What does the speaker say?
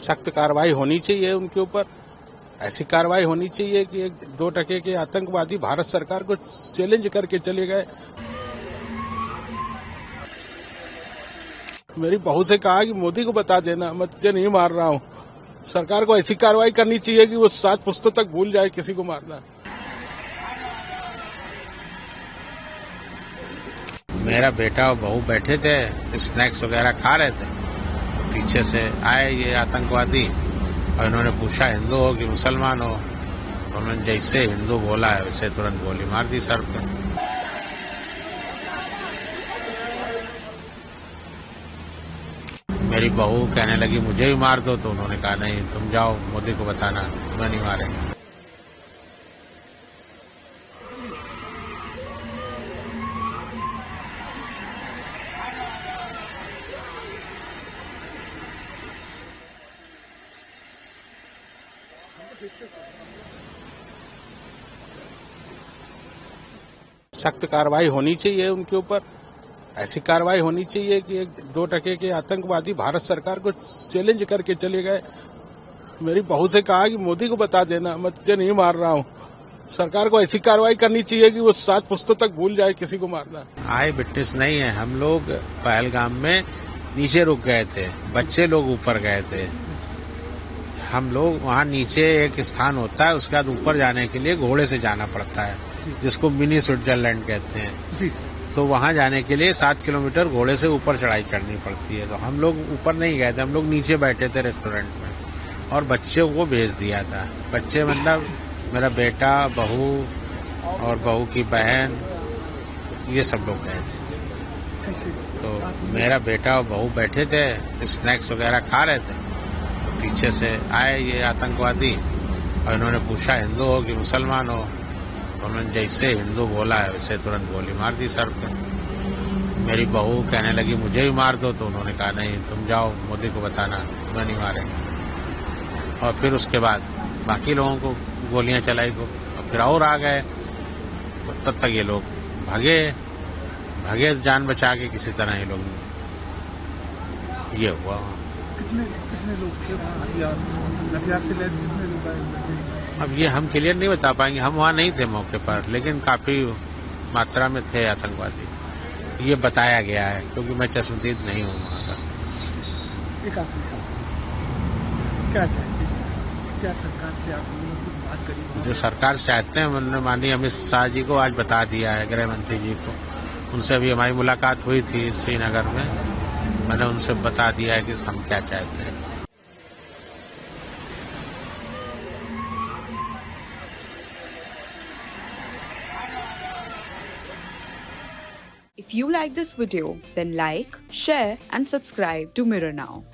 सख्त कार्रवाई होनी चाहिए उनके ऊपर। ऐसी कार्रवाई होनी चाहिए कि 2 के आतंकवादी भारत सरकार को चैलेंज करके चले गए। मेरी बहू से कहा कि मोदी को बता देना, मैं तुझे नहीं मार रहा हूँ। सरकार को ऐसी कार्रवाई करनी चाहिए कि वो 7 पुस्तक तक भूल जाए किसी को मारना। मेरा बेटा और बहू बैठे थे, स्नैक्स वगैरह खा रहे थे, तो पीछे से आए ये आतंकवादी और इन्होंने पूछा हिंदू हो कि मुसलमान हो। तो उन्होंने जैसे हिंदू बोला है वैसे तुरंत गोली मार दी सर पे। मेरी बहू कहने लगी मुझे भी मार दो, तो उन्होंने कहा नहीं तुम जाओ मोदी को बताना, तुम्हें नहीं मारेंगे। सख्त कार्रवाई होनी चाहिए उनके ऊपर। ऐसी कार्रवाई होनी चाहिए कि 2 के आतंकवादी भारत सरकार को चैलेंज करके चले गए। मेरी बहू से कहा कि मोदी को बता देना, मैं तुझे नहीं मार रहा हूँ। सरकार को ऐसी कार्रवाई करनी चाहिए कि वो 7 पुस्तक तक भूल जाए किसी को मारना। आई विटनेस नहीं है, हम लोग पहलगाम में नीचे रुक गए थे, बच्चे लोग ऊपर गए थे। हम लोग वहाँ नीचे एक स्थान होता है, उसके बाद ऊपर जाने के लिए घोड़े से जाना पड़ता है, जिसको मिनी स्विट्जरलैंड कहते हैं। तो वहाँ जाने के लिए 7 किलोमीटर घोड़े से ऊपर चढ़ाई चढ़नी पड़ती है। तो हम लोग ऊपर नहीं गए थे, हम लोग नीचे बैठे थे रेस्टोरेंट में और बच्चों को भेज दिया था। बच्चे मतलब मेरा बेटा, बहू और बहू की बहन, ये सब लोग गए थे। तो मेरा बेटा और बहू बैठे थे, स्नैक्स वगैरह खा रहे थे, तो पीछे से आए ये आतंकवादी और इन्होंने पूछा हिंदू हो कि मुसलमान हो। तो उन्होंने जैसे हिंदू बोला है वैसे तुरंत गोली मार दी सर पे। मेरी बहू कहने लगी मुझे भी मार दो, तो उन्होंने कहा नहीं तुम जाओ मोदी को बताना, तुम्हें नहीं मारेंगे। और फिर उसके बाद बाकी लोगों को गोलियां चलाई को, और फिर और आ गए। तो तब तक ये लोग भागे जान बचा के किसी तरह ये लोग। ये हुआ। कितने लोग थे हथियार से लैस, कितने लोग आए? अब ये हम क्लियर नहीं बता पाएंगे, हम वहाँ नहीं थे मौके पर, लेकिन काफी मात्रा में थे आतंकवादी, ये बताया गया है, क्योंकि मैं चश्मदीद नहीं हूँ वहाँ का। एक आखिरी सवाल, क्या चाहते हैं, क्या सरकार से आप लोगों की बात करें? जो सरकार चाहते हैं उन्होंने माननीय अमित शाह जी को आज बता दिया है, गृह मंत्री जी को। उनसे भी हमारी मुलाकात हुई थी श्रीनगर में, मैंने उनसे बता दिया है कि हम क्या चाहते हैं। If you like this video, then like, share and subscribe to Mirror Now.